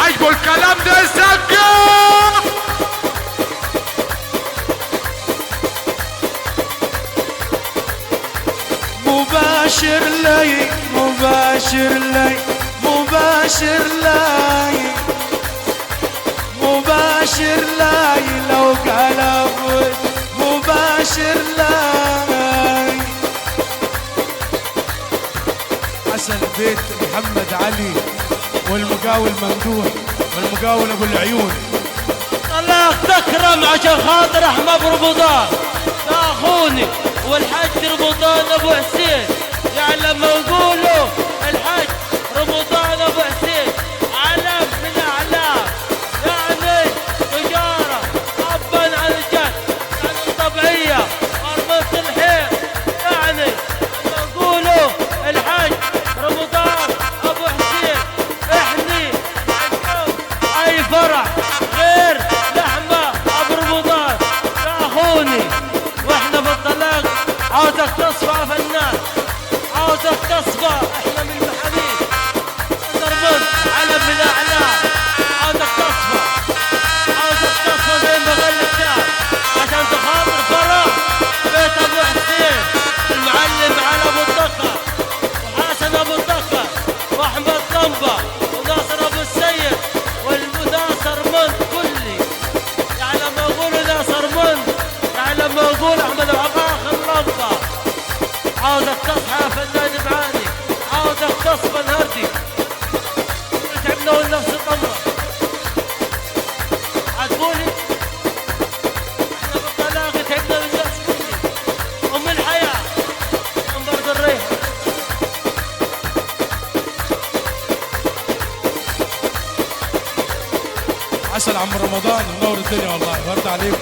عجبوا الكلام ده يسقف. مباشر لي مباشر لي مباشر لي مباشر لي لو قلب مباشر لي. عسل بيت محمد علي والمقاول ممدوح والمقاول ابو العيون. الله تكرم عشان خاطر احمد رمضان ده اخوني والحاج رمضان ابو حسين. يعني لما يقولوا الحاج رمضان ابو حسين علم من اعلام، يعني تجاره ابا عن جد، يعني طبيعيه مرمط الحيط. يعني لما يقولوا الحاج رمضان ابو حسين احني اي فرح غير لحمه ابو رمضان يا اخوني. واحنا في الطلاق عاوزك تصفى فنان، عاوزك تصفى احنا من المحامين ضربون علم من اعلام. عاوزك تصفى، عاوزك تصفى زي ما قال لك شعب عشان تخاطر فرح بيت ابو حسين المعلم على ابو الدقه وحسن ابو الدقه واحمد طنبه وناصر ابو السيد والناصر منت كلي. يعني لما يقولوا ناصر منت، يعني لما يقول احمد عباخ اللمبه. عاوزك تصحى يا فنان معاني، عاوزك تصفى الهردي. تعبنا والنفس طمه عجبوني احنا بالطلاق تعبنا والنفس كلي. ام الحياه ام برد الريح. عسل عم رمضان منور الدنيا والله، برد عليكم.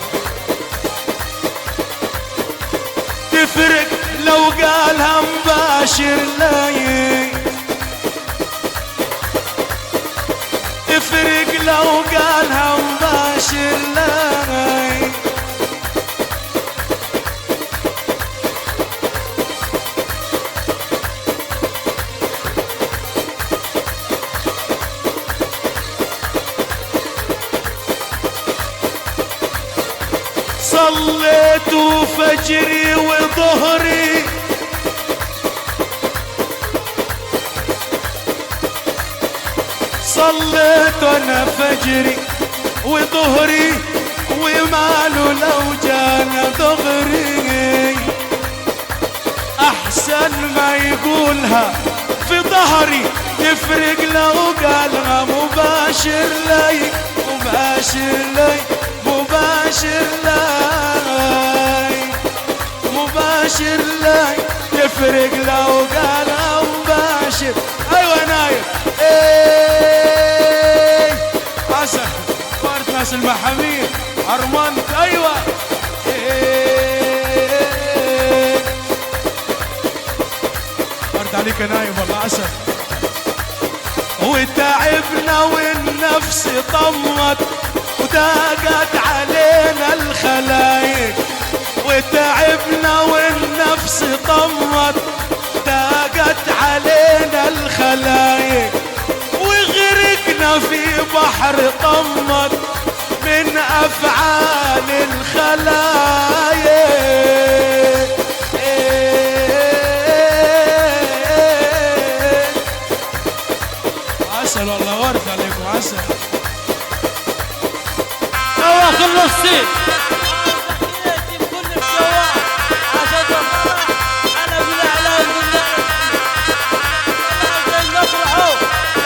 تفرق لو قالها مباشر لي، تفرق لو قالها مباشر لي. صليت فجري وظهري صليت انا فجري وظهري وماله لو جانا ظهري. احسن ما يقولها في ظهري، تفرق لو قالها مباشر لي مباشر لي مباشر لي مباشر لي. تفرق لو قالها مباشر. ايوه نايم ايه عسل ورد ناس المحامين ارمنت. ايوه ورد عليك يا نايم والله عسل. وتعبنا والنفس طمت وضاقت علينا الخلايق. وتعبنا والنفس طمت ضاقت علينا الخلايق. وغرقنا في بحر طمت من افعال الخلايق. عسل والله ورد عليكم عسل. اواخر نصين كل الجوال عشان الفرح على بالاعلام بالله نفرحوا.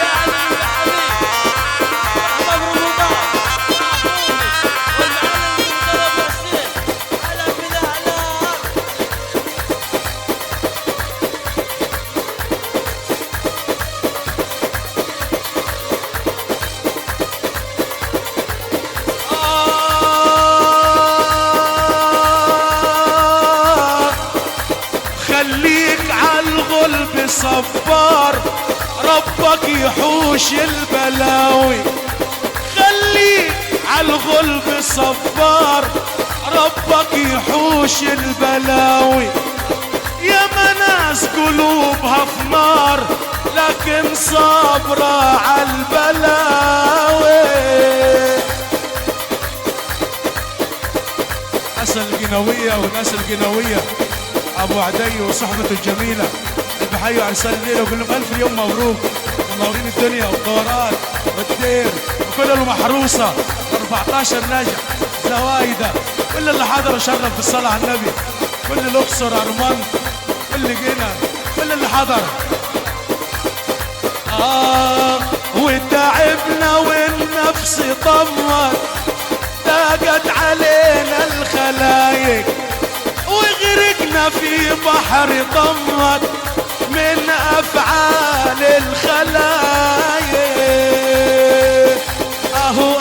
يعني المحامين احمد رمضان والمعلم رمضان ابو حسين على بالاعلام. خليك عالغلب صبار ربك يحوش البلاوي. خليك عالغلب صبار ربك يحوش البلاوي. يا ناس قلوبها في نار لكن صابرة عالبلاوي. القنوية والناس القنوية، ابو عدي وصحبته الجميلة اللي بحيوا عرسان الليلة وقول لهم الف يوم مبروك، منورين الدنيا والدورات والدير وكل المحروسة 14 نجع زوايدة، كل اللي حضر وشرف بالصلاة على النبي، كل الاقصر ارمنت، كل جنة، كل اللي حضر. وتعبنا والنفس طمت، ضاقت علينا الخلايق وغرقنا في بحر طمت من افعال الخلايق. اهو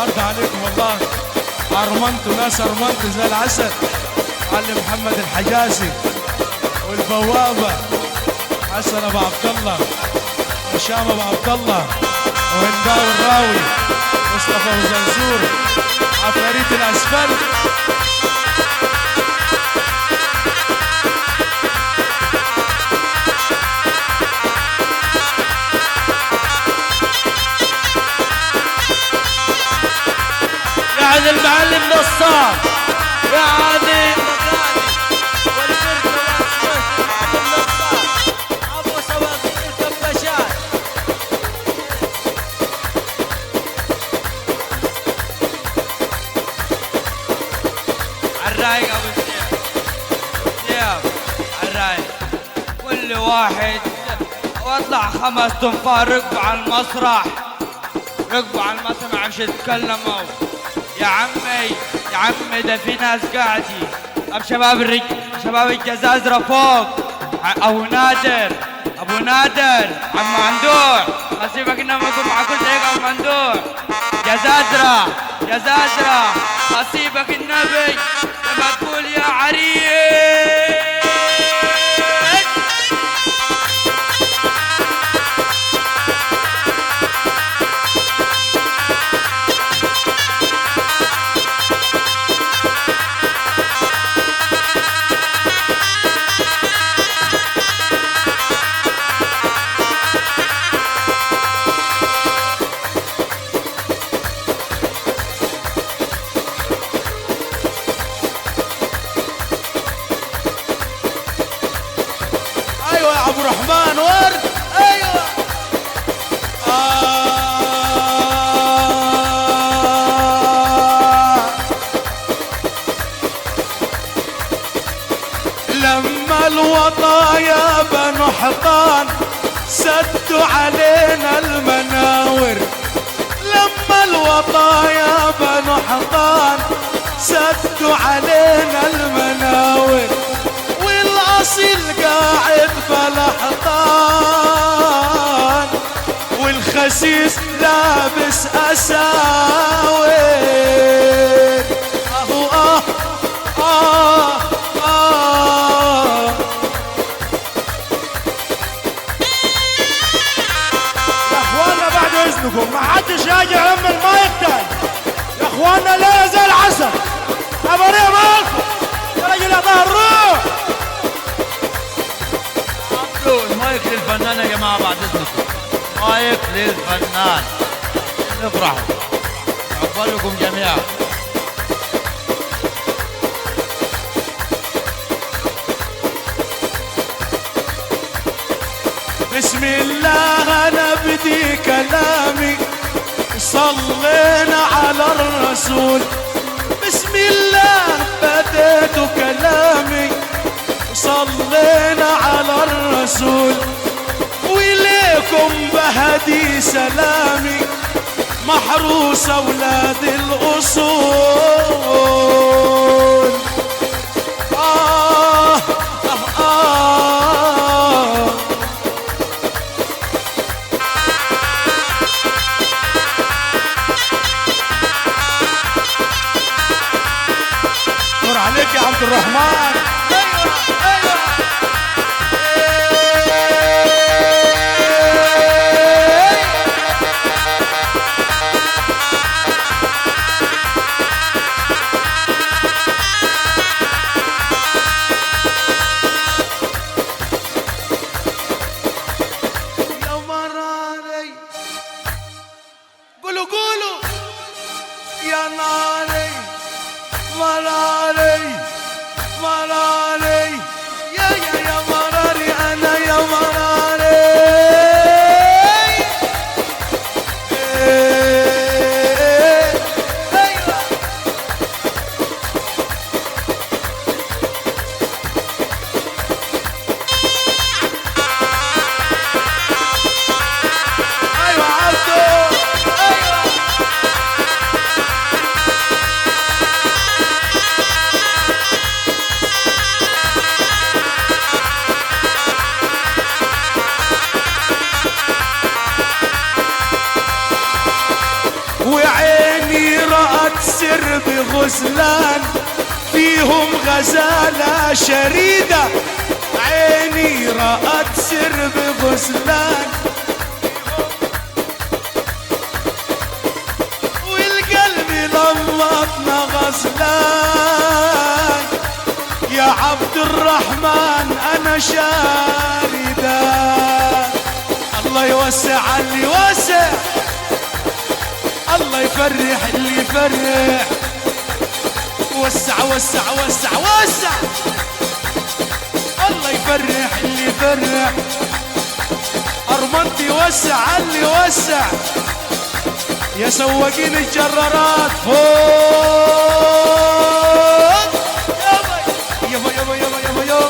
ارض عليكم والله، ارمنت وناس ارمنت زي العسل، علي محمد الحجازي والبوابة حسن ابو عبد الله وهشام ابو عبد الله وهنداوي الراوي مصطفى وزنزور عفاريت الاسفل. يعني المعلم نصار، يعني مغاني والفرقة واسمه المعلم نصار ابو سواقين الكباشات. عالرايق ابو سيف، عالرايق كل واحد واطلع 5 تنفار ركبوا على المسرح، ركبوا على المسرح مش يتكلموا. يا عمي ده في ناس قاعدين، طب شباب الجزازرة فوق، ابو نادر عم مندوع، اسيبك انما اكون معكم زيك ابو مندوع. جزازرة اسيبك النبي لما تقول يا عريس. ابو الرحمن ورد، ايوه. لما الوطايا بنو حطان سدوا علينا المناور، لما الوطايا بنو حطان سدوا علينا المناور، والاصيل قاعد بلحظان والخسيس لابس اساور. اهو يا اخوانا بعد اذنكم ما حدش راجع يم المايك تاني يا اخوانا، لا زي العسل ابريه مالكم يا راجل يا ظهر روح. المايك للفنان يا جماعة بعد اذنكم، مايك للفنان، افرحوا عقبالكم جميعا. بسم الله انا بدي كلامي، صلينا على الرسول. بسم الله بديت كلامي، صلينا على الرسول. وإليكم بهدي سلامي، محروس أولاد الأصول. نور عليك يا عبد الرحمن. بغزلان فيهم غزالة شريدة، عيني رأت سر بغزلان والقلب لمطنا غزلان. يا عبد الرحمن أنا شاردة، الله يوسع اللي يوسع، الله يفرح اللي يفرح. وسع وسع وسع وسع، الله يفرح اللي يفرح. أرمنتي وسع اللي وسع، يا سواقين الجرارات فوق. يابا يابا يابا يابا يابا يابا.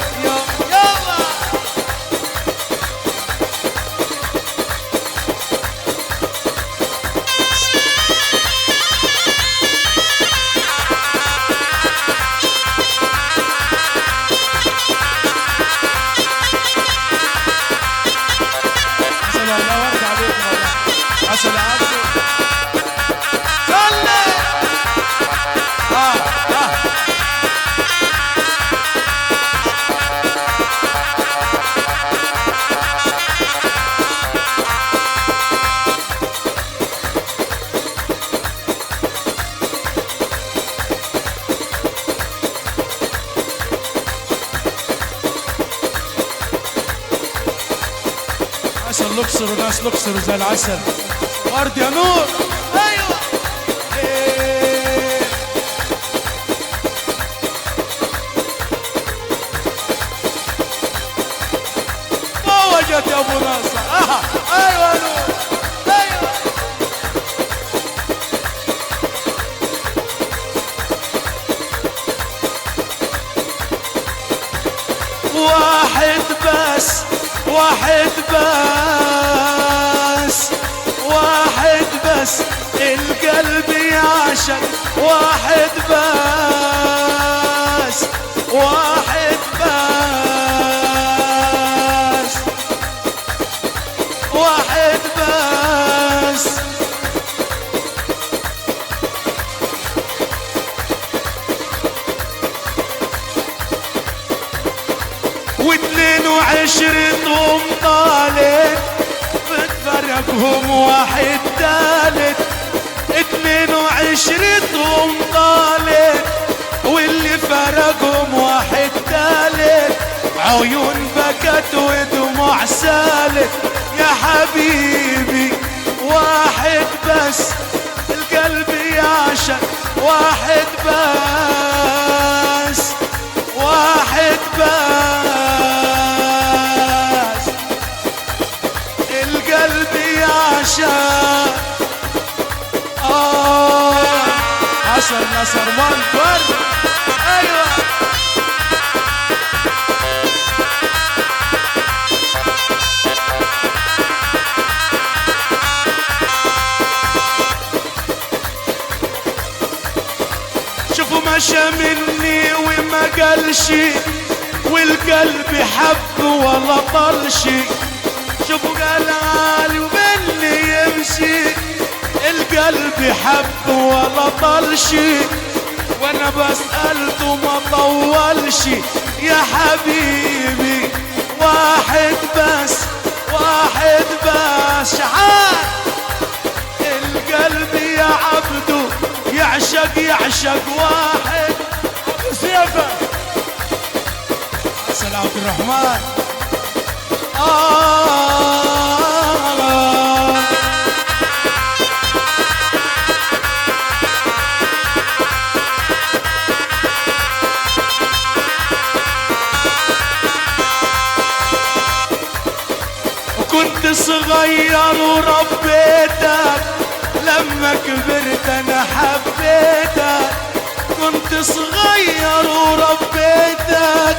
ناس الاقصر وناس الاقصر زي العسل. ورد يا نور. ايوه إيه. ما وجدت يا ابو ناصر. ايوه نور. ايوه واحد بس واحد بس واحد بس القلب يعشق، واحد بس واحد بس واحد بس. واثنين وعشرتهم طالت بتفرقهم واحد تالت. 22 طالت واللي فرقهم واحد تالت. عيون بكت ودموع سالت. يا حبيبي واحد بس القلب يعشق، واحد بس واحد بس القلب يعشق. حسن نصر منكر. ايوه شوفوا مشى مني وما قالش، والقلب حب ولا طلش. شوفوا قال عالي ومني يمشي، القلب حب ولا طلش. وانا بسألته ما طولش. يا حبيبي واحد بس واحد بس. شحال القلب يا عبدو يعشق يعشق واحد. ابو سيفه حسن عبد الرحمن. كنت صغير وربيتك، لما كبرت انا حبيتك. كنت صغير وربيتك،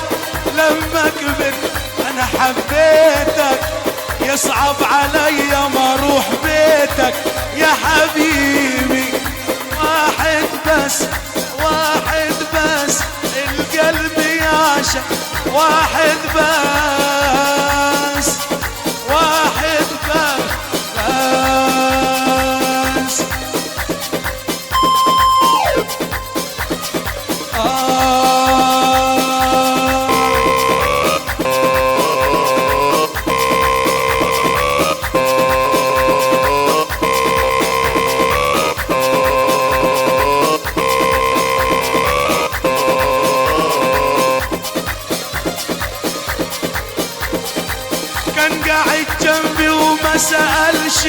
لما كبرت انا حبيتك. يصعب علي ما اروح بيتك. يا حبيبي واحد بس واحد بس القلب يعشق، واحد بس واحد بس. كان قاعد جنبي وما سألش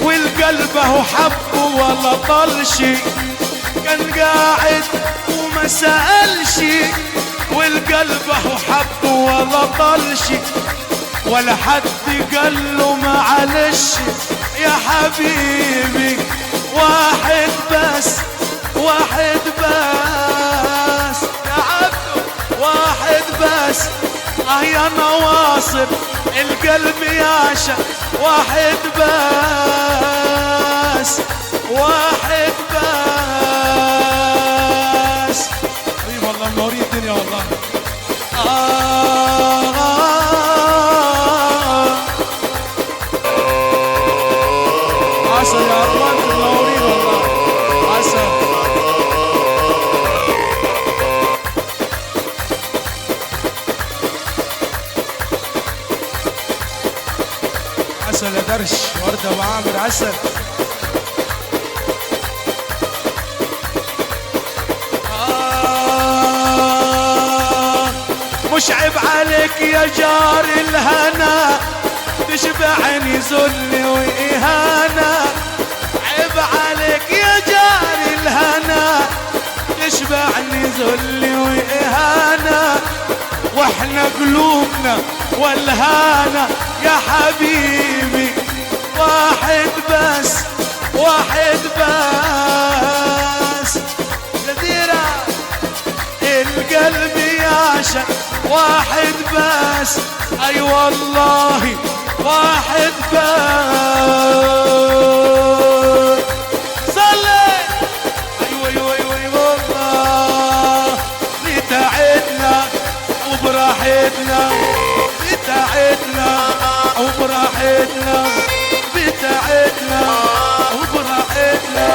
والقلب هو حب ولا طلش. كان قاعد وما سألش والقلب هو حب ولا طلش. ولا حد قال له معلش يا حبيبي. واحد بس واحد بس يا عبدو واحد بس. يا نواصر القلب يعشق واحد بس واحد بس. اي والله منورين الدنيا والله. عسل يا أرمان منورين والله. عسل عسل يا درش وردة وعامر عسل. مش عيب عليك يا جار الهنا تشبعني ذل وإهانة. عيب عليك يا جار الهنا تشبعني ذل وإهانة. واحنا قلوبنا والهانة يا حبيبي واحد بس واحد بس. جديرة القلب يعشق واحد بس. اي والله واحد بس. صلي ايوه ايوه ايوه والله لتعبنا وبراحتنا بتاعتنا وبراحتنا بتاعتنا وبراحتنا.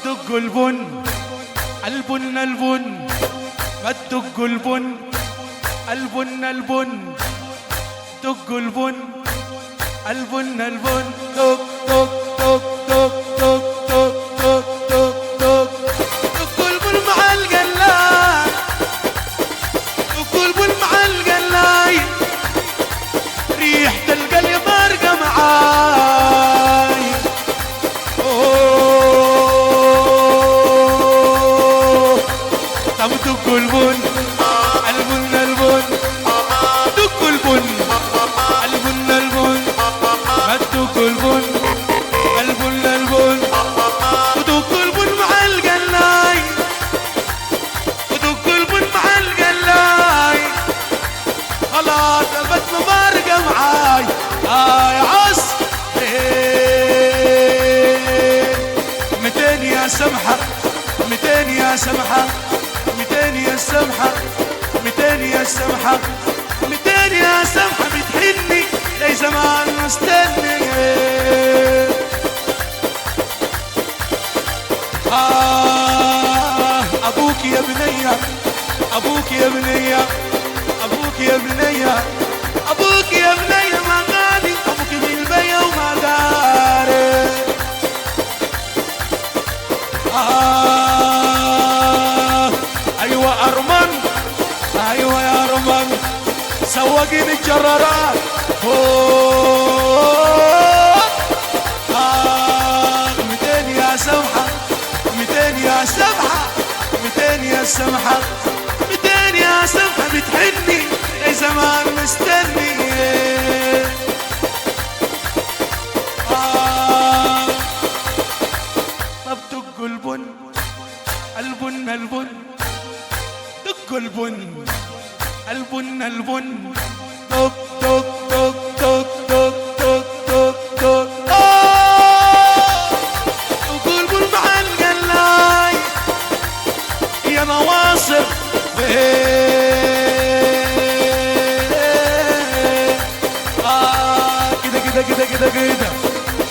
دق البن البن البن ما تدق البن البن البن دق البن البن البن دق دق دق دق دق دق دق دق دق دق البن مع القلاي دق البن مع القلاي ريحة القلب فارقة معاي. طب دق البن البن البن دق البن البن البن ما تدق البن البن البن ودق البن مع القلاي ودق البن مع القلاي. خلاص البت مفارقة معاي. يا عص 200 يا سمحة 200 يا سمحة 200 يا سمحة 200 يا سمحة 200 يا سمحة بتحني زي زمان مستني. أبوك يا بنية أبوك يا بنية أبوك يا بنية أبوك يا بنية ما غادي أبوك بالبيا وما داري. أيوة أرمن أيوة يا أرمن سوقين الجرارات فوق 200 يا سمحة 200 يا سمحة 200 يا سمحة 200 يا سمحة بتحني يا زمان مستني طب دقوا البن البن البن دقوا البن البن البن دق دق دق دق دق دق دق دق دقوا البن مع القلاي يا نواصر كده كده كده كده كده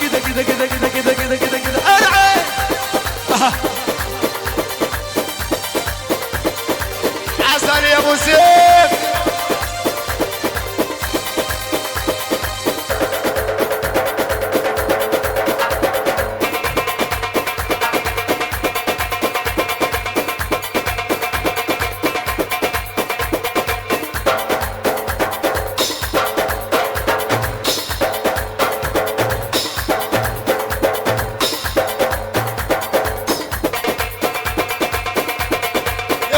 كده كده كده كده كده كده كده كده ارعي عسل يا ابو سيف.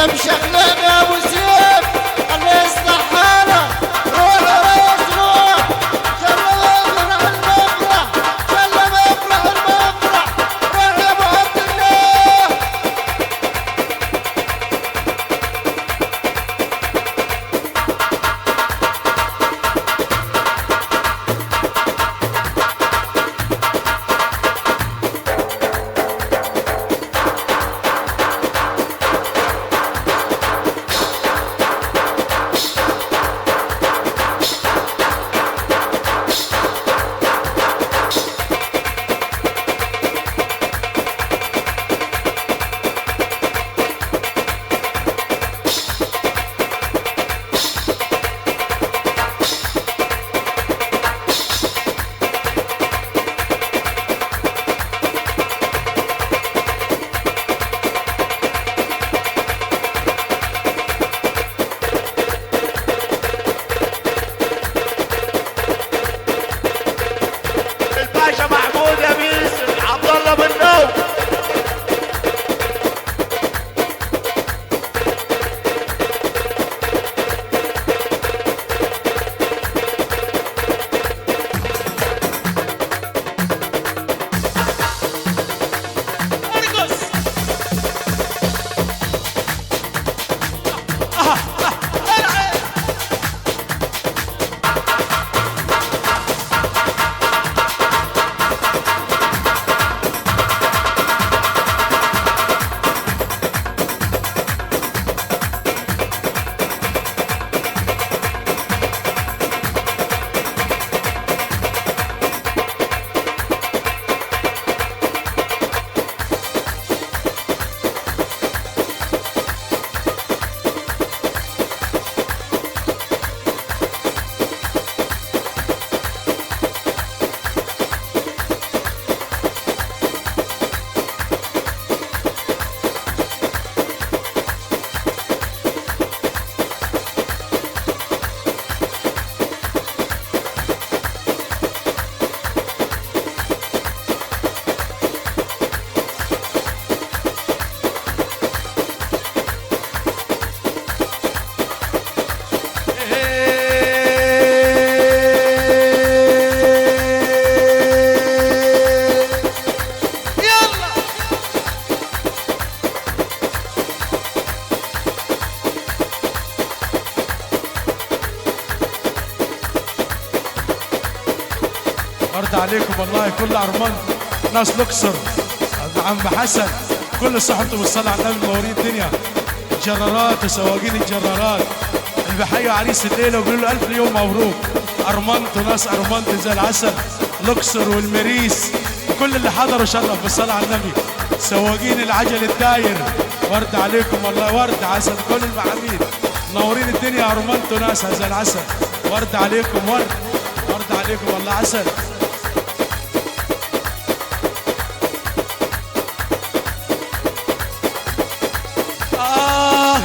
امشي اخلاق يا ابو سيف الله يصلح حالك روح يا ريس روح شلم افرح المفرح شلم افرح المفرح روح يا ابو عبد الله الباشا محمود يا بيس عبد الله بن نوف ورد عليكم والله كل عرمان ناس الاقصر عم حسن كل صحبته بالصلاة على النبي منورين الدنيا جرارات وسواقين الجرارات اللي بحيوا عريس الليله وبيقولوا له الف يوم مبروك. ارمنت وناس ارمنت زي العسل الاقصر والمريس وكل اللي حضروا شرف بالصلاة على النبي سواقين العجل الداير ورد عليكم والله ورد عسل كل المعاميد منورين الدنيا ارمنت وناس زي العسل ورد عليكم ورد عليكم والله عسل.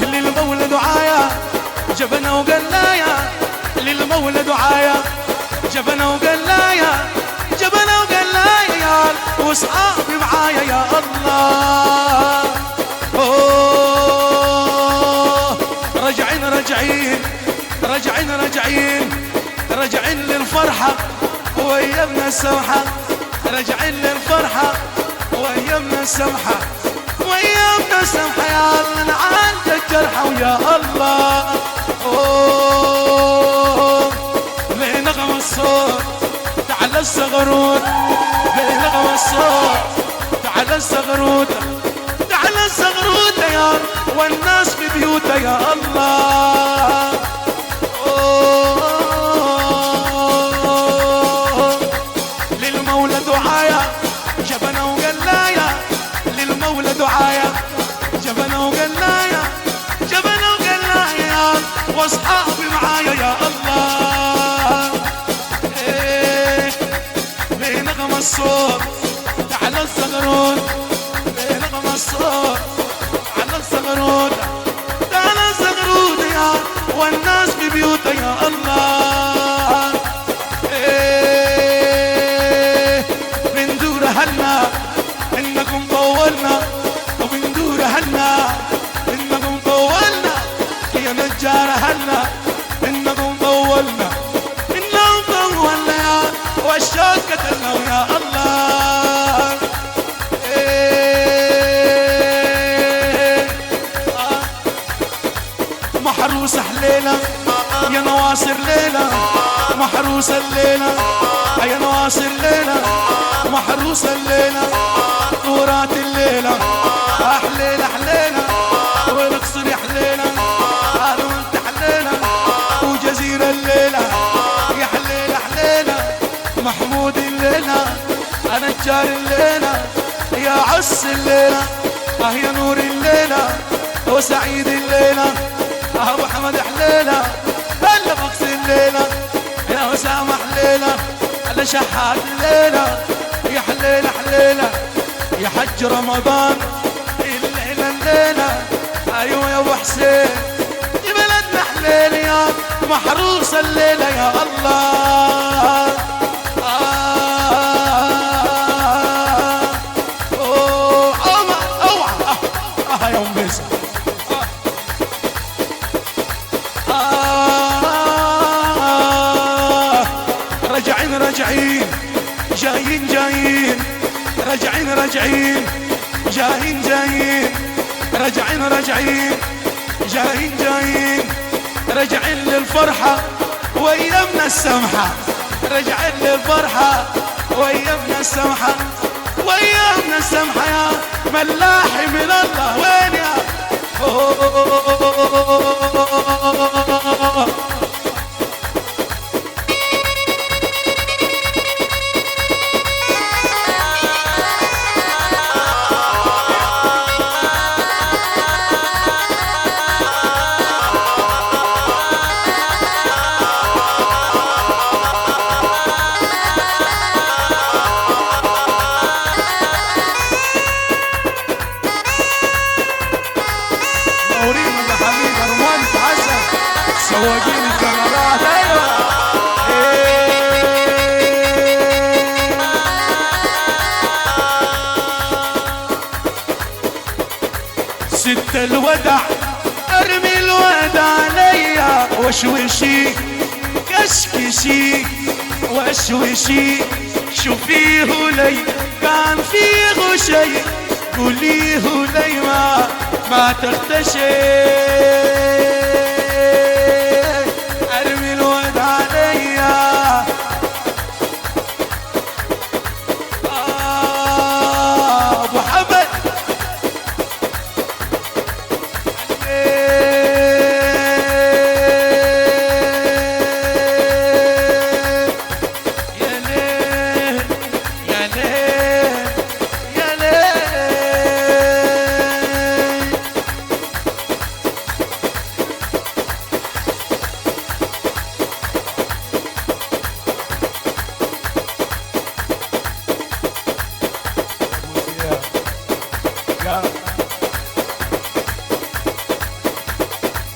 للمولى دعايا جبنا وقلايا للمولى دعايا جبنة وقلايا جبنة وقلايا واصحابي معايا يا الله. أوه راجعين راجعين راجعين راجعين راجعين للفرحة وأيامنا السمحة، راجعين للفرحة وأيامنا السمحة وأيامنا السمحة يا الله نعالج الجرحى ويا الله. أوه ليه نغم الصوت تعال الزغروت، ليه نغم الصوت تعال الزغروت تعال الزغروت يا والناس في بيوتها يا الله. للمولى دعايا جبنة وقلايا، للمولى دعايا جبنة وقلايا جبنة وقلايا واصحابي معايا يا الله. إيه ليه نغم الصوت تعال الزغرود، ليه نغم الصوت تعال الزغرود تعال الزغرود يا والناس في بيوتها يا الله. إيه بندور هلا انكم طولنا وبندور هلا انكم طولنا يا نجار هلا انكم طولنا انكم طولنا يا والشوق قتلنا ويا الله. إيه محروسة حليلة يا نواصر ليلة، محروسة الليلة يا نواصر ليلة، محروسة الليلة دورات الليلة أحليلة حليلة ونقصر يا حليلة هذا وانت حليلة وجزيرة الليلة يا حليلة حليلة محمود الليلة أنا الجار الليلة يا عس الليلة يا نور الليلة وسعيد الليلة أبو حمد حليلة هلا بقص الليلة يا أسامة حليلة هلا شحات الليلة يا حليلة حليلة يا حج رمضان الليلة الليلة أيوة يا أبو حسين يا بلدنا حليلة يا محروسة الليلة يا الله. أوعى يا أم بيسا راجعين راجعين جايين جايين راجعين راجعين جايين جايين راجعين راجعين جايين جايين راجعين للفرحة وأيامنا السمحة، راجعين للفرحة وأيامنا السمحة وأيامنا السمحة يا ملاحي من الله وين يا سواقين الكاميرات ايوه. ست الودع ارمي الودع عليا وشوشي كشكشي وشوشي شوفيه لي كان فيه شيء قوليه لي ما تختشي.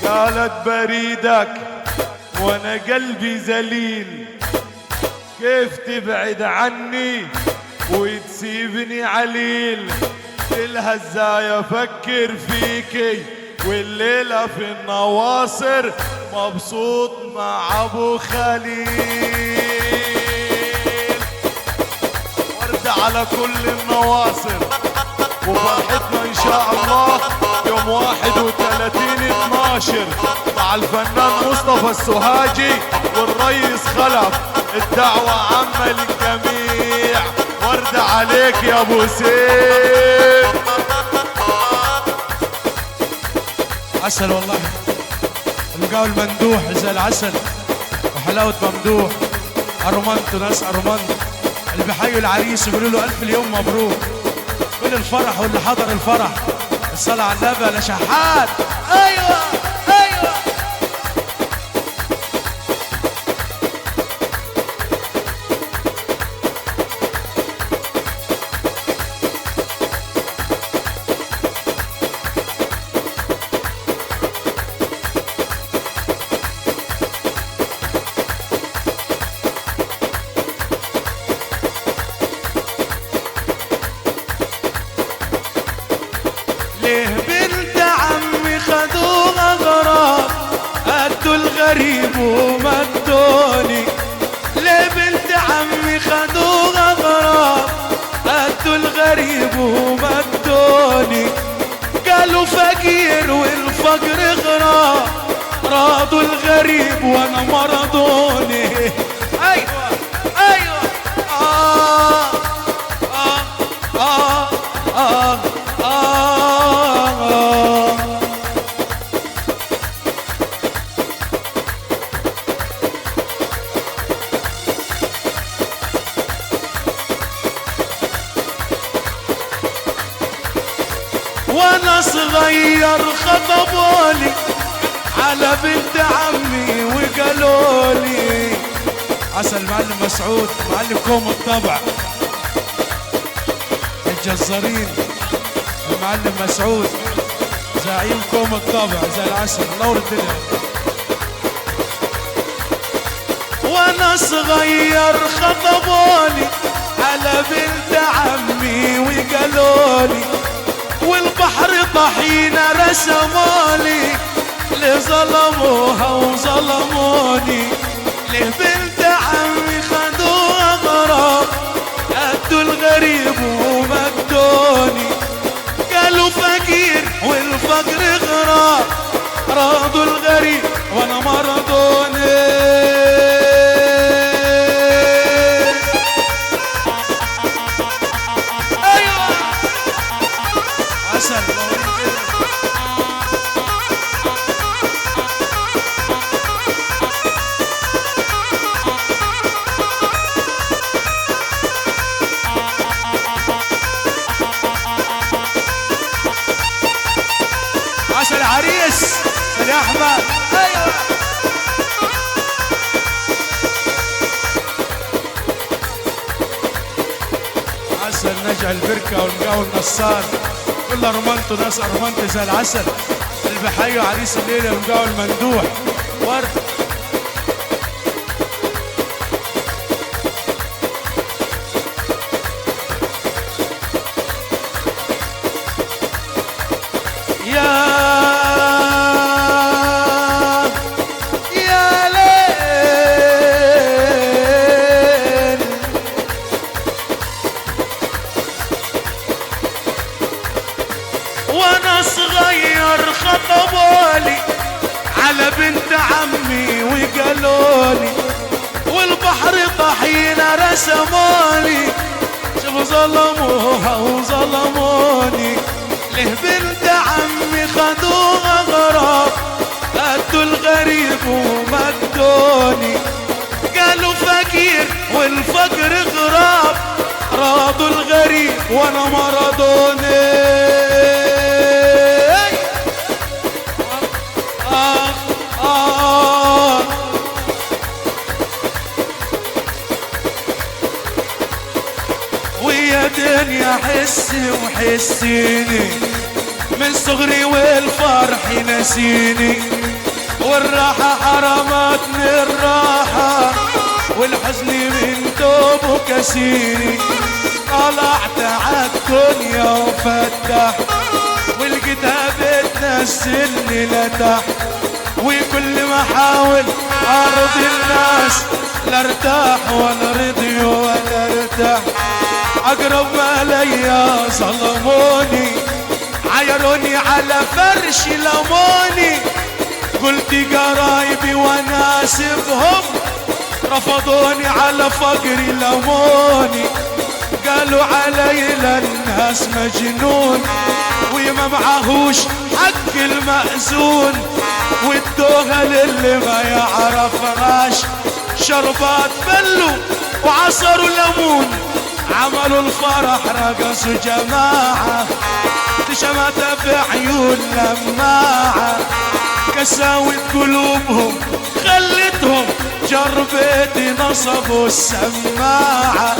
قالت بريدك وانا قلبي ذليل كيف تبعد عني وتسيبني عليل؟ كلها ازاي افكر فيكي والليلة في النواصر مبسوط مع ابو خليل. ورد على كل النواصر وفرحتنا ان شاء الله يوم 31/12 مع الفنان مصطفى السوهاجي والريس خلف. الدعوة عامة للجميع. ورد عليك يا ابو سيف. عسل والله، القاو المندوح زي العسل وحلاوة ممدوح. أرومانتو ناس أرومانتو اللي بيحيوا العريس يقولوا له ألف اليوم مبروك. كل الفرح واللي حضر الفرح الصلاة على النبي يا شحات. أيوة أيوة. ليه بنت عمي خدوها غرام أدوا الغريب ومدوني. ليه بنت عمي خدوها غرام أدوا الغريب ومدوني. قالوا فقير والفقر غرام راضوا الغريب وانا مرضوني. ايوه ايوه. وانا صغير خطبولي على بنت عمي وقالولي. عسل معلم مسعود معلم كوم الطبع الجزارين. المعلم مسعود زعيم كوم الطبع زي العسل نور الدنيا. وانا صغير خطبولي على بنت عمي وقالولي. والبحر طحينة رسمولي. ليه ظلموها وظلموني. ليه بنت عمي خدوها غرام أدوا الغريب ومدوني. قالوا فقير والفقر غرام راضوا الغريب وانا مرضوني. عسل العريس سل يا احمد. ايوه عسل نجع البركه والمقاول النصار كلها رومانتو ناس رومانتو زي العسل. اللي بحيوا عريس الليله المقاول مندوح. ورد وانا صغير خطبولي على بنت عمي وقالولي. والبحر طحينة رسمولي. شوفوا ظلموها وظلموني. ليه بنت عمي خدوها غرام أدوا الغريب ومدوني. قالوا فقير والفقر غرام راضوا الغريب وانا مرضوني. ويا دنيا حسي وحسيني من صغري والفرح نسيني. والراحة حرمتني الراحة والحزن من دوبه كسيني. طلعت عالدنيا وفتحت والقيتها بتنزلني لتحت، وكل ما احاول ارضي الناس لا ارتاح ولا رضي ولا ارتاح. اقرب ما ليا ظلموني، عيروني على فرش لموني. قلت قرايبي وناسبهم رفضوني على فقري لموني. قالوا علي للناس مجنون وما معهوش حق المأذون، وادوها للي ما يعرفهاش. شربات بلوا وعصروا ليمون، عملوا الفرح رقصوا جماعة، شماتة في عيون لماعة. كساوة قلوبهم خلتهم جربتي نصبوا السماعة.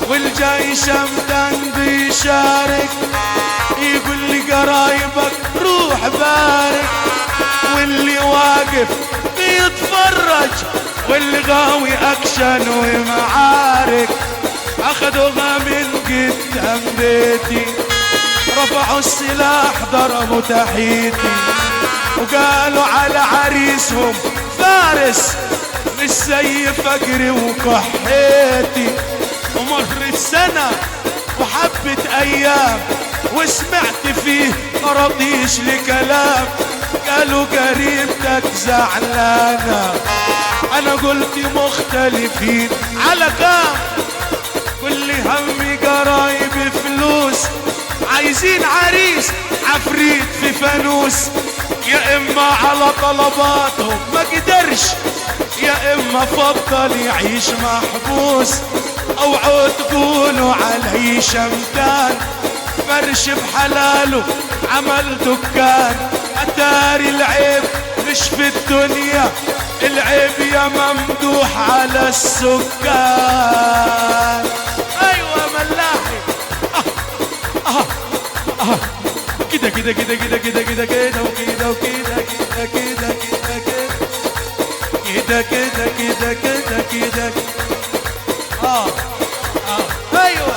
والجاي شمدان بيشارك يقول لي قرايبك روح بارك، واللي واقف بيتفرج واللي غاوي اكشن ومعارك. اخذوها من قدام بيتي، رفعوا السلاح ضربوا تحيتي، وقالوا على عريسهم فارس مش زي فقري وكحيتي. ومر السنة وحبة ايام وسمعت فيه رضيش لكلام. قالوا قريبتك زعلانة، انا قلت مختلفين على كام. كل همي قرايبي فلوس، عايزين عريس عفريت في فانوس. يا اما على طلباتهم ما قدرش، يا اما فضل يعيش محبوس. اوعوا تقولوا علي شمتان، فرش بحلاله عمل دكان. اتاري العيب مش في الدنيا، العيب يا ممدوح على السكان. ايوه ملاحي كده كده كده كده كده كده كده وكده وكده كده كده كده كده كده كده كده كده. ايوه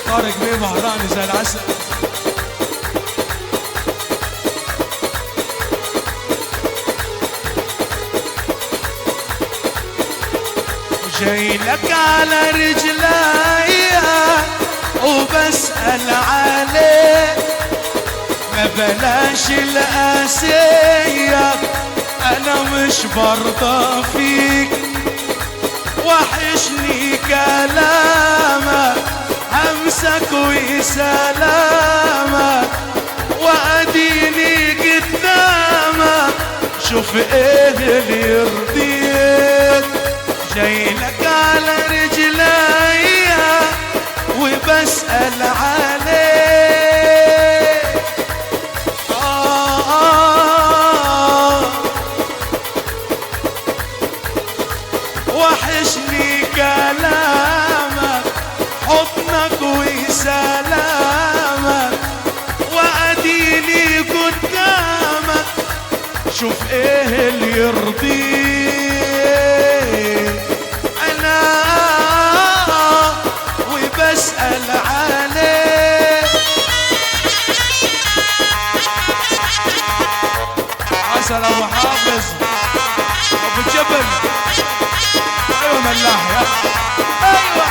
طارق بيه مهراني زي العسل. جاي لك على رجليا وبسأل عليك، ما بلاش القاسية انا مش برضى فيك. وحشني كلامك همسك وسلامك، واديني قدامك شوف ايه اللي يرضيك. جاي لك على رجليا وبسأل عليك. وحشني كلامك حضنك وسلامك، واديني قدامك شوف ايه اللي يرضيك. انا وبسأل عليك. عسل ابو حافظ ابو جبل. ايوه ملاح يا ايوه.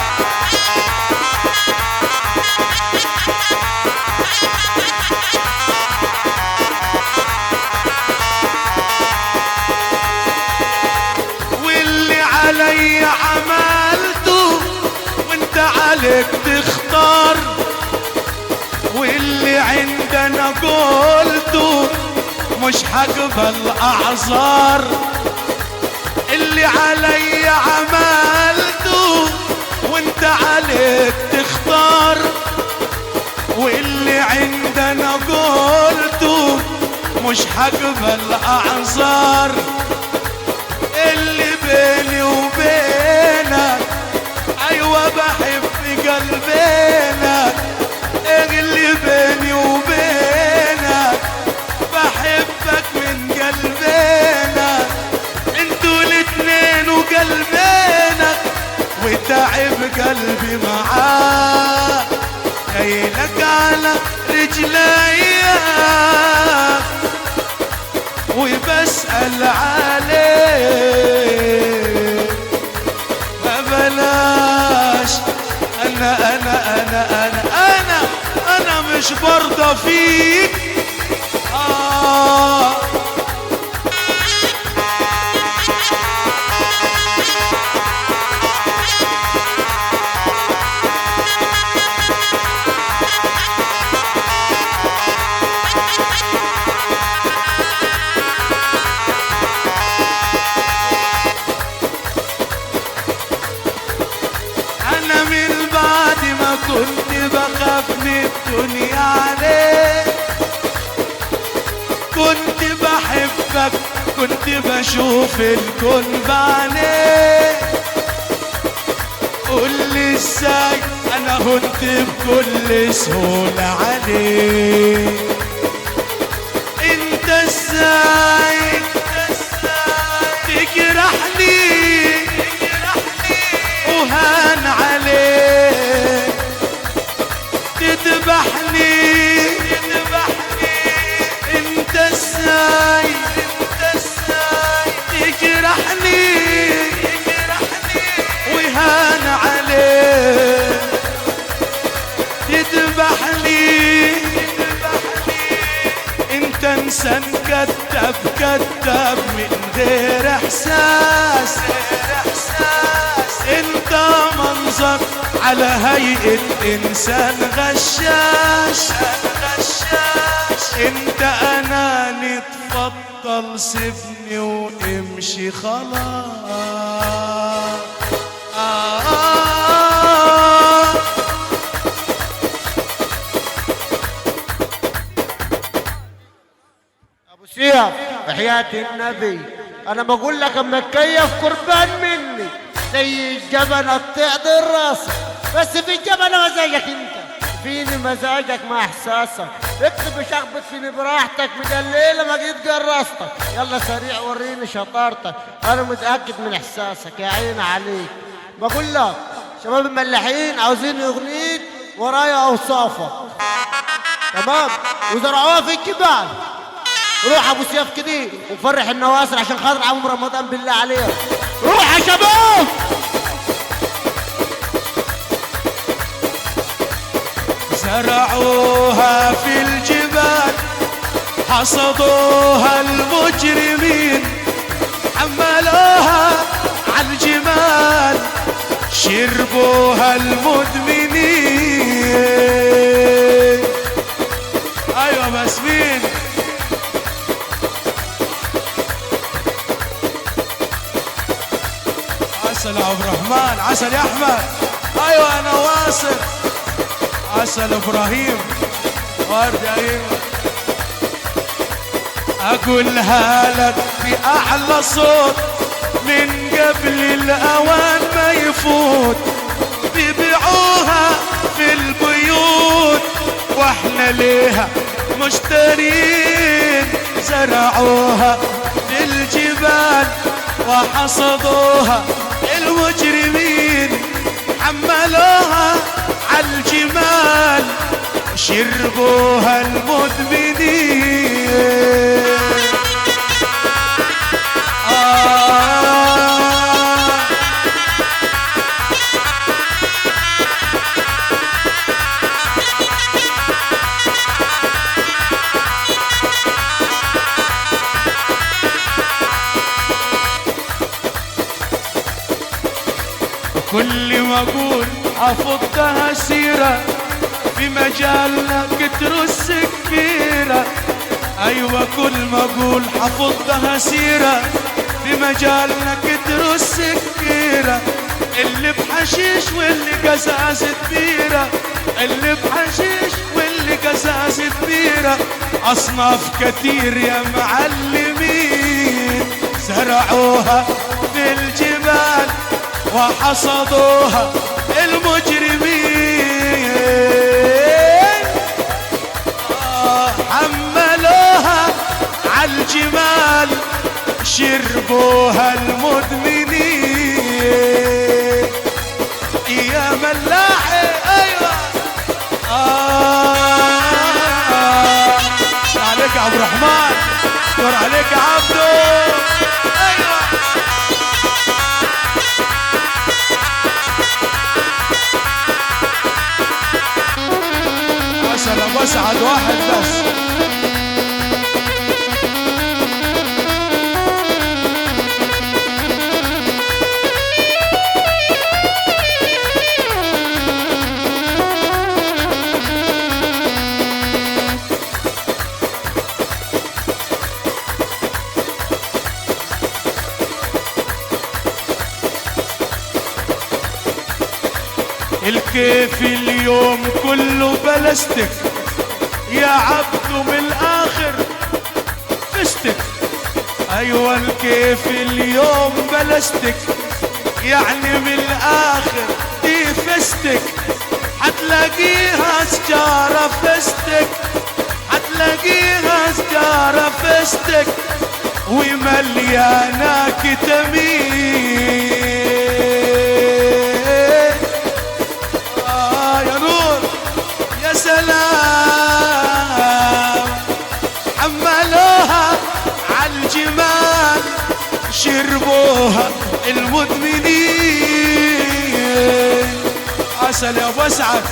واللي علي عملته وانت عليك تختار، واللي عندنا قلته مش هقبل اعذار. اللي علي عملته وانت عليك تختار، واللي عندنا قلته مش هقبل اعذار. اللي بيني وبينك ايوه بحب قلبينك، اللي بيني وبينك عليه ما بلاش. انا مش برضى فيك. انا من بعد ما كنت بخاف من الدنيا عليك، كنت بحبك، كنت بشوف الكون بعينيك. قول لي ازاي انا هنت بكل سهولة عليك؟ انت ازاي تجرحني وهان عليك، تذبحني انت ازاي تجرحني وهان عليك، تذبحني انت انسان كذاب من غير احساس. انت منظر على هيئة انسان غشاش. انت اناني، تفضل سيبني وامشي خلاص. ابو سيف وحياة النبي انا بقول لك اما تكيف قربان مني زي الجبنة بتعدل راسك، بس في الجبنة مزاجك انت، فيني مزاجك مع احساسك. اكتب وشخبط فيني براحتك من الليلة ما جيت جرستك. يلا سريع وريني شطارتك، انا متأكد من احساسك يا عيني عليك. بقول لك شباب الملاحين عاوزين اغنية ورايا اوصافك، تمام؟ وزرعوها في الجبال. روح ابو سيف كده وفرح النواصر عشان خاطر عم رمضان بالله عليك. روح يا شباب. زرعوها في الجبال، حصدوها المجرمين، حملوها على الجمال، شربوها المدمنين. ايوه بس مين؟ عسل يا عبد الرحمن، عسل يا احمد. ايوه انا واصل. عسل ابراهيم، ورد ايوه. اقولها لك باعلى صوت من قبل الاوان ما يفوت، بيبيعوها في البيوت واحنا ليها مشترين. زرعوها في الجبال وحصدوها المجرمين، حملوها عالجمال، شربوها المدمنين. كل ما اقول افضها سيرة في مجالنا كتر السكيرة. ايوة كل ما اقول حفضها سيرة في مجالنا كتر السكيرة. اللي بحشيش واللي قزازة بيرة، اللي بحشيش واللي قزازة بيرة. اصناف كتير يا معلمين، زرعوها في الجبال وحصدوها المجرمين. حملوها عالجمال، شربوها المدمنين. يا ملاحي ايوه عليك يا عبد الرحمن. دور عليك يا عبدو. ايوه عسل ابو اسعد واحد بس. الكيف اليوم كله بلاستيك يا عبدو من الاخر فستك. ايوه الكيف اليوم بلاستيك يعني من الاخر دي فستك. حتلاقيها سجارة فستك، حتلاقيها سجارة فستك ومليانة كتامين. سلام حملوها عالجمال شربوها المدمنين. عسل يا ابو اسعد.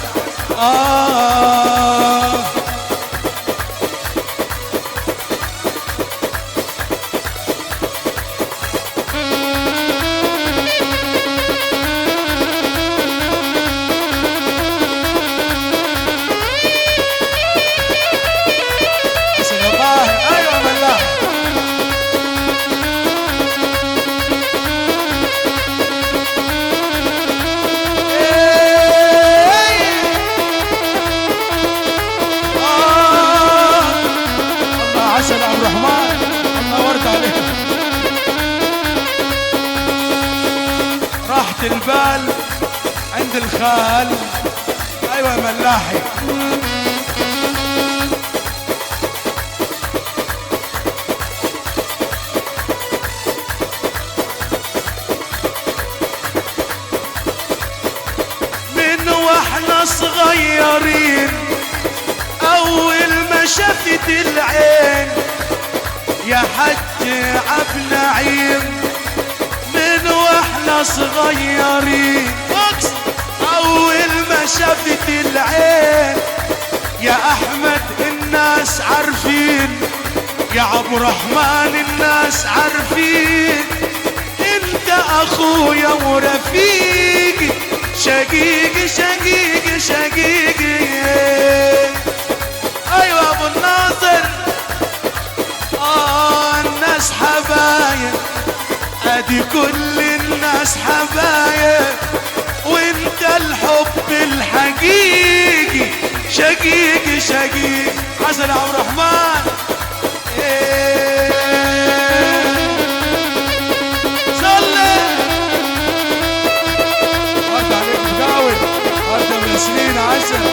البال عند الخال. ايوه ملاحي. من واحنا صغيرين اول ما شفت العين يا حج عبد نعيم. من واحنا صغيرين اول ما شفت العين يا احمد الناس عارفين، يا عبد الرحمن الناس عارفين. انت اخويا ورفيقي شقيقي شقيقي شقيقي. ايوه ابو الناصر. الناس حبايب ادي كل الناس حبايب وانت الحب الحقيقي شقيقي شقيقي. حسن عبد الرحمن. صلي ورد عليك مقاول ورد من سنين عسل.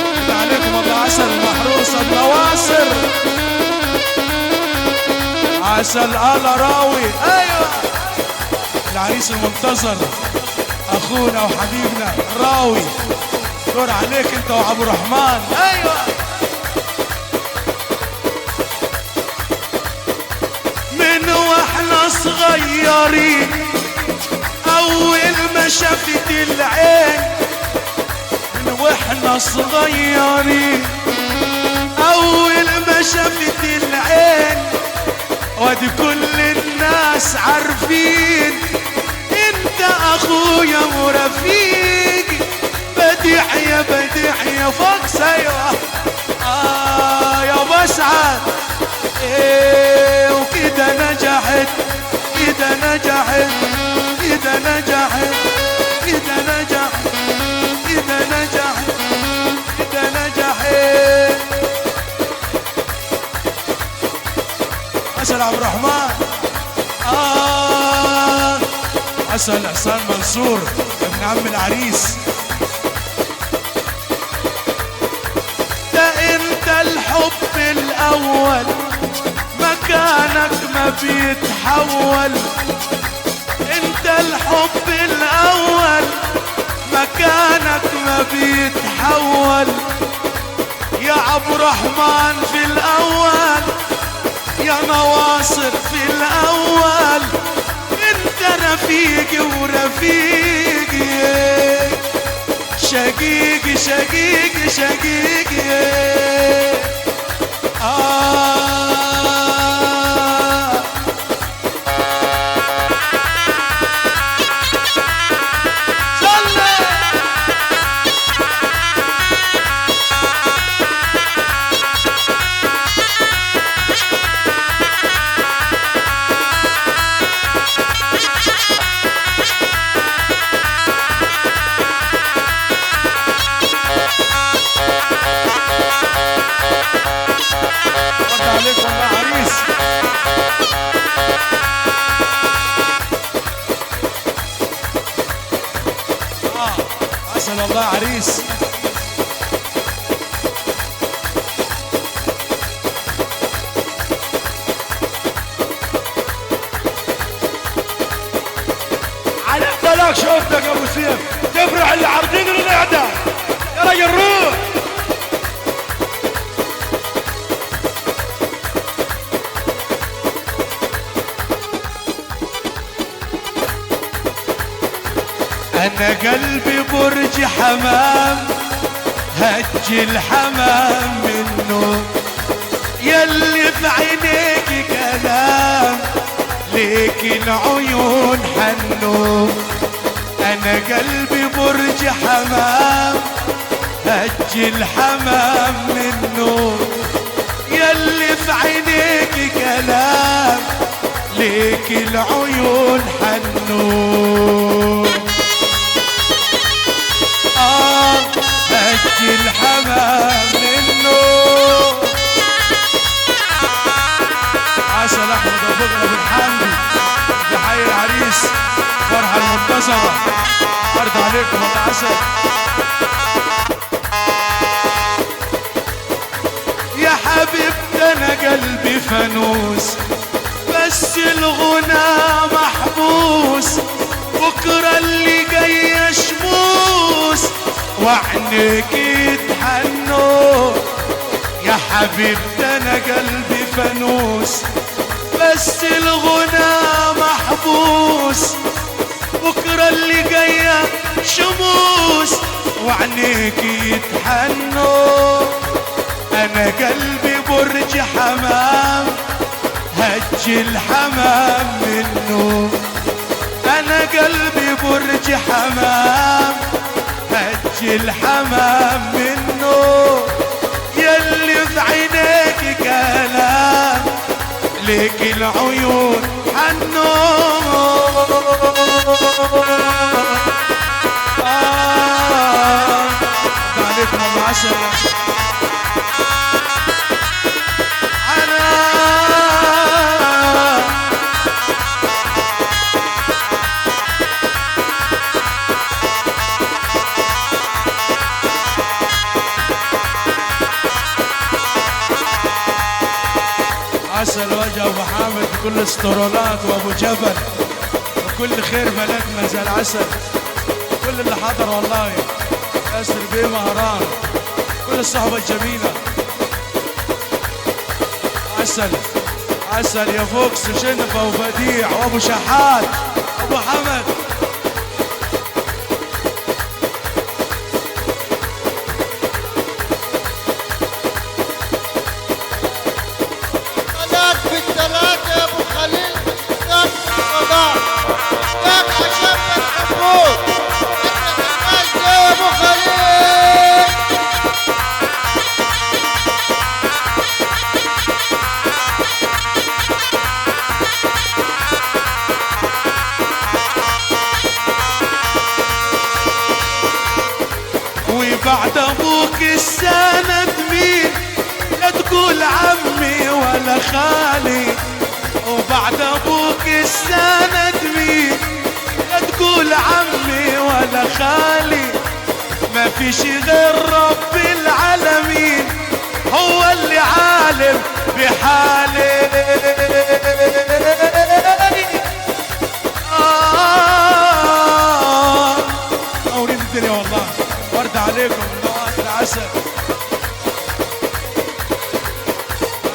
ورد عليكم الله عسل المحروسة بنواصر. عسل آل راوي. ايوه العريس المنتظر اخونا وحبيبنا راوي. دور عليك انت وعبد الرحمن. ايوه من واحنا صغيرين اول ما شفت العين. من واحنا صغيرين اول ما شفت العين وادي كل الناس عارفين. انت اخويا ورفيقي بديع يا بديع يا فوكس. ايوه يا ابو اسعد. وكده نجحت كده نجحت كده نجحت كده نجحت كده نجحت كده نجحت. عسل عبد الرحمن. عسل حسان منصور ابن عم العريس. ده انت الحب الاول مكانك ما بيتحول. انت الحب الاول مكانك ما بيتحول. يا عبد الرحمن في الأول، يا نواصر في الأول، انت رفيقي ورفيقي، شقيقي شقيقي شقيقي. الله عريس. على احتلاك شوفتك يا ابو سيف، تفرح اللي عارضين القعده. يا راجل روح. أنا قلبي برج حمام، هج الحمام منه، يلي في عينيك كلام، ليك العيون حنو. أنا قلبي برج حمام، هج الحمام منه، يلي في عينيك كلام، ليك العيون حنو. هج الحمام منه. عسل احمد ابونا بالحمد، بحي العريس، فرحه المنتظره، عرض عليكم الله عسل. يا حبيبتي انا قلبي فانوس، بس الغنى محبوس، بكره اللي جاي شموس وعينيك يتحنوا. يا حبيبتي انا قلبي فانوس، بس الغنى محبوس، بكره اللي جايه شموس وعينيك يتحنوا. انا قلبي برج حمام، هج الحمام منه. انا قلبي برج حمام، هج الحمام منه، يلي في عينيك كلام، ليك العيون حنو. عليكم الله عسل. عسل وجه ابو حامد بكل اسطرولات وابو جبل وكل خير بلدنا زي العسل، كل اللي حضر والله، ياسر بيه مهران، كل الصحبه الجميله. عسل عسل يا فوكس وشنفه وبديع وابو شحات ابو حمد. بعد ابوك السند مين؟ لا تقول عمي ولا خالي. وبعد ابوك السند مين؟ لا تقول عمي ولا خالي. ما فيش غير رب العالمين، هو اللي عالم بحالي. منورين الدنيا والله، ورد عليكم من نواه العسل.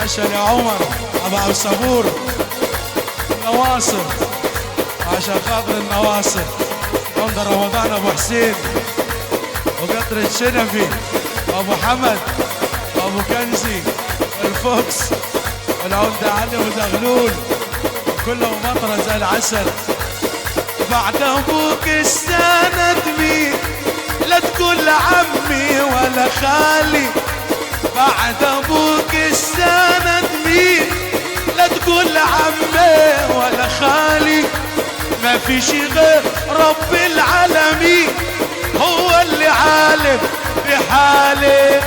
عشان يا عمر ابو عبد الصبور النواصر، عشان خاطر النواصر عمده رمضان ابو حسين وقطر الشنفي وابو حمد وابو كنزي والفوكس والعمده علي وزغلول كلهم مطره زي العسل. بعد ابوك السند مين؟ لا تقول عمي ولا خالي. بعد ابوك السند مين؟ لا تقول عمي ولا خالي. ما فيش غير رب العالمين هو اللي عالم بحالي.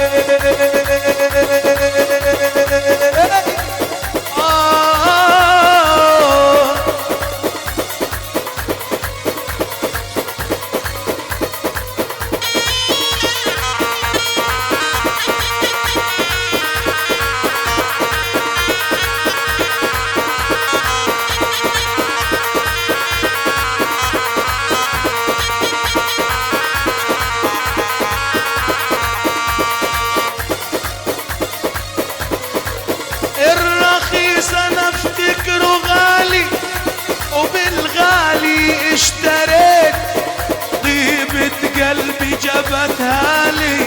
الرخيص انا افتكره غالي وبالغالي اشتريت. طيبة قلبي جابتها لي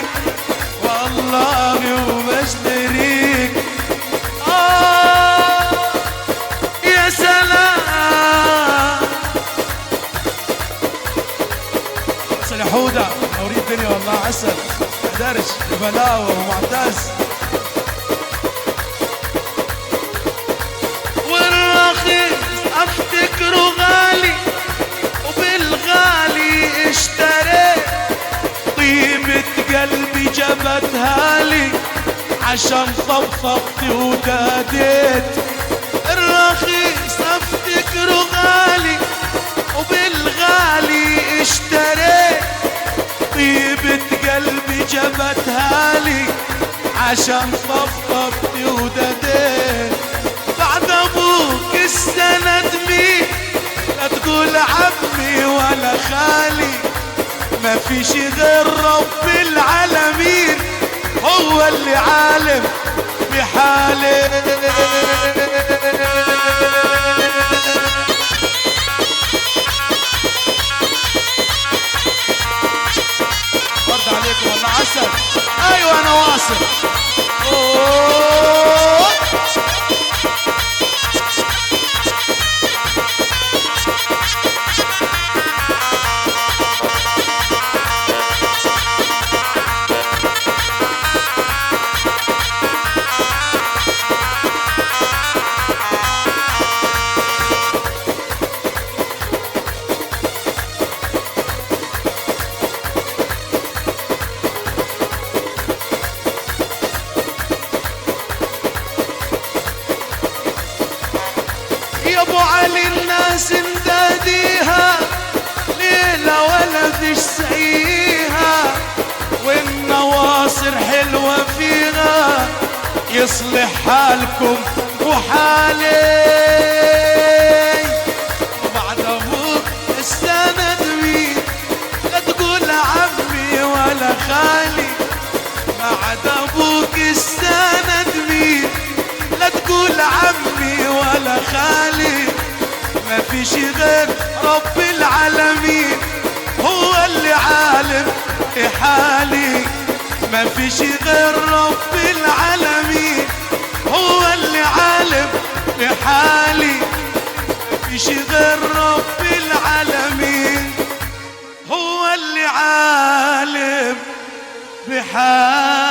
والله وبشتريك. يا سلام عسل يا حودة نوري الدنيا والله عسل. درش البلاوة ومعتز افتكره غالي وبالغالي اشتريت. طيبة قلبي جابتها لي عشان طبطبت وداديت. الرخيص افتكره غالي وبالغالي اشتريت. طيبة قلبي جابتها لي عشان طبطبت وداديت. بعد ابوك السند مين؟ لا تقول عمي ولا خالي. ما فيش غير رب العالمين هو اللي عالم بحالي. برد عليكم والله عسل. ايوه انا واصل. يا ابو علي الناس نداديها ليلة ولا فيش سعيها. والنواصر حلوة فيها يصلح حالكم وحالي. وبعد ابوك السند مين؟ لا تقول عمي ولا خالي. بعد ابوك السند مين؟ لا تقول عمي ولا خالي. ما فيش غير رب العالمين هو اللي عالم بحالي. ما فيش غير رب العالمين هو اللي عالم بحالي. ما فيش غير رب العالمين هو اللي عالم بحالي.